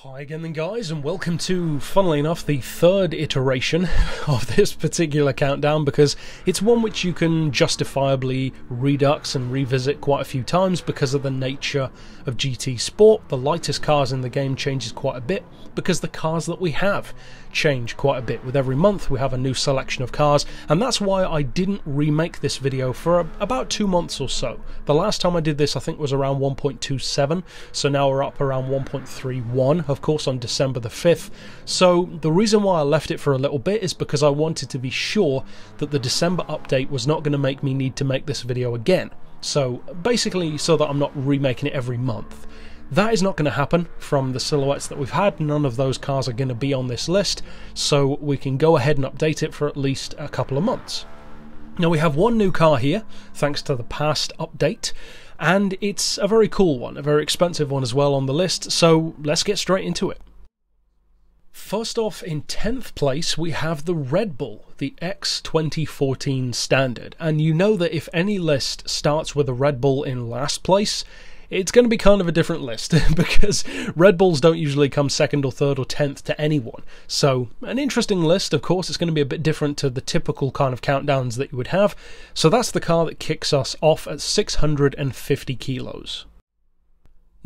Hi again then guys, and welcome to, funnily enough, the third iteration of this particular countdown, because it's one which you can justifiably redux and revisit quite a few times because of the nature of GT Sport. The lightest cars in the game changes quite a bit because the cars that we have change quite a bit. With every month we have a new selection of cars, and that's why I didn't remake this video for about 2 months or so. The last time I did this I think was around 1.27, so now we're up around 1.31, of course on December the 5th. So the reason why I left it for a little bit is because I wanted to be sure that the December update was not going to make me need to make this video again. So basically so that I'm not remaking it every month. That is not going to happen from the silhouettes that we've had. None of those cars are going to be on this list, so we can go ahead and update it for at least a couple of months. Now we have one new car here, thanks to the past update, and it's a very cool one, a very expensive one as well on the list, so let's get straight into it. First off, in 10th place we have the Red Bull, the X 2014 Standard, and you know that if any list starts with a Red Bull in last place, it's going to be kind of a different list, because Red Bulls don't usually come second or third or 10th to anyone. So an interesting list, of course. It's going to be a bit different to the typical kind of countdowns that you would have. So that's the car that kicks us off at 650 kilos.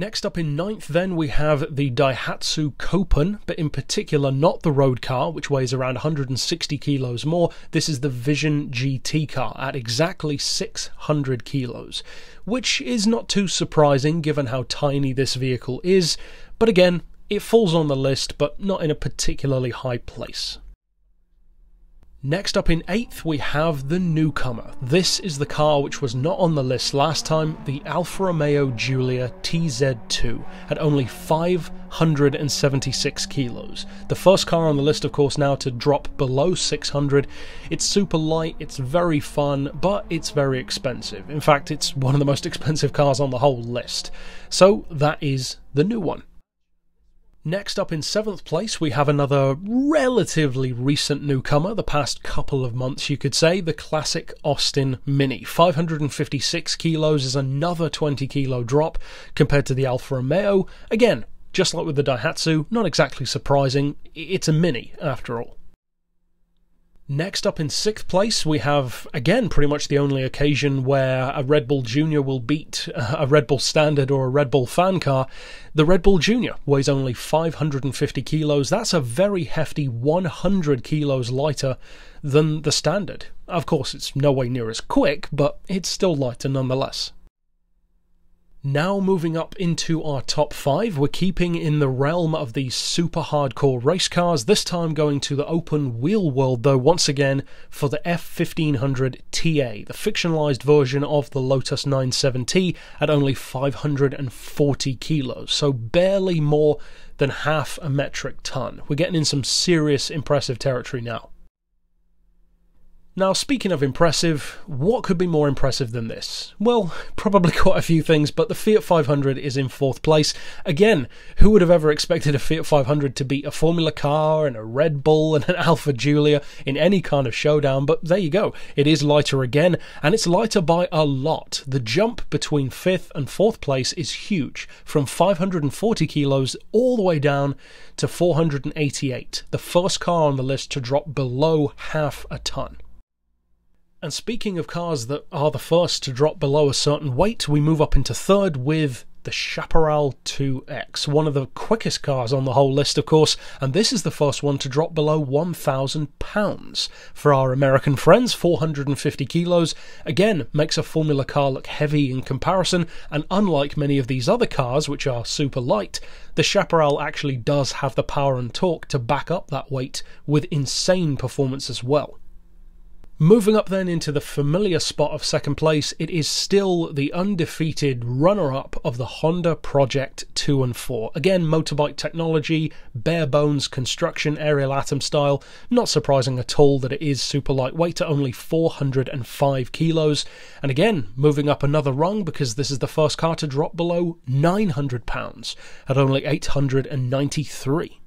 Next up in 9th then we have the Daihatsu Copan, but in particular not the road car, which weighs around 160 kilos more. This is the Vision GT car at exactly 600 kilos, which is not too surprising given how tiny this vehicle is, but again, it falls on the list, but not in a particularly high place. Next up in 8th we have the newcomer. This is the car which was not on the list last time, the Alfa Romeo Giulia TZ2 at only 576 kilos. The first car on the list, of course, now to drop below 600. It's super light, it's very fun, but it's very expensive. In fact, it's one of the most expensive cars on the whole list. So that is the new one. Next up in 7th place we have another relatively recent newcomer, the past couple of months you could say, the classic Austin Mini. 556 kilos is another 20 kilo drop compared to the Alfa Romeo. Again, just like with the Daihatsu, not exactly surprising, it's a Mini after all. Next up in 6th place we have, again, pretty much the only occasion where a Red Bull Junior will beat a Red Bull Standard or a Red Bull fan car. The Red Bull Junior weighs only 550 kilos. That's a very hefty 100 kilos lighter than the Standard. Of course, it's no way near as quick, but it's still lighter nonetheless. Now moving up into our top 5, we're keeping in the realm of these super hardcore race cars, this time going to the open wheel world though once again for the F1500 TA, the fictionalized version of the Lotus 97T at only 540 kilos, so barely more than half a metric ton. We're getting in some serious impressive territory now. Now, speaking of impressive, what could be more impressive than this? Well, probably quite a few things, but the Fiat 500 is in 4th place. Again, who would have ever expected a Fiat 500 to beat a Formula car and a Red Bull and an Alfa Giulia in any kind of showdown? But there you go, it is lighter again, and it's lighter by a lot. The jump between 5th and 4th place is huge, from 540 kilos all the way down to 488, the first car on the list to drop below half a ton. And speaking of cars that are the first to drop below a certain weight, we move up into 3rd with the Chaparral 2X, one of the quickest cars on the whole list, of course, and this is the first one to drop below 1,000 pounds. For our American friends, 450 kilos, again, makes a Formula car look heavy in comparison, and unlike many of these other cars, which are super light, the Chaparral actually does have the power and torque to back up that weight with insane performance as well. Moving up then into the familiar spot of 2nd place, it is still the undefeated runner-up of the Honda Project 2 and 4. Again, motorbike technology, bare bones construction, aerial atom style. Not surprising at all that it is super lightweight at only 405 kilos. And again, moving up another rung because this is the first car to drop below 900 pounds at only 893.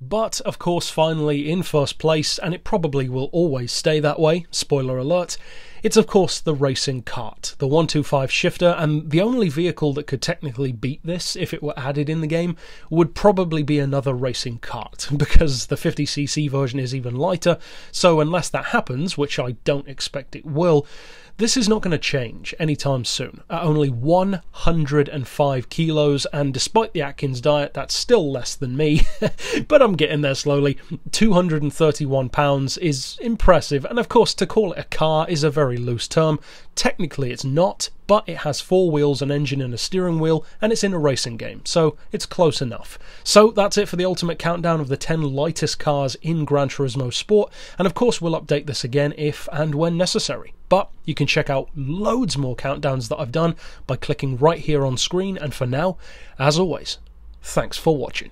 But, of course, finally in first place, and it probably will always stay that way, spoiler alert, it's of course the racing kart, the 125 shifter, and the only vehicle that could technically beat this if it were added in the game would probably be another racing kart, because the 50cc version is even lighter, so unless that happens, which I don't expect it will, this is not going to change anytime soon. At only 105 kilos, and despite the Atkins diet, that's still less than me, but I'm getting there slowly. 231 pounds is impressive, and of course to call it a car is a very loose term. Technically it's not, but it has 4 wheels, an engine and a steering wheel, and it's in a racing game, so it's close enough. So that's it for the ultimate countdown of the 10 lightest cars in Gran Turismo Sport, and of course we'll update this again if and when necessary. But you can check out loads more countdowns that I've done by clicking right here on screen, and for now, as always, thanks for watching.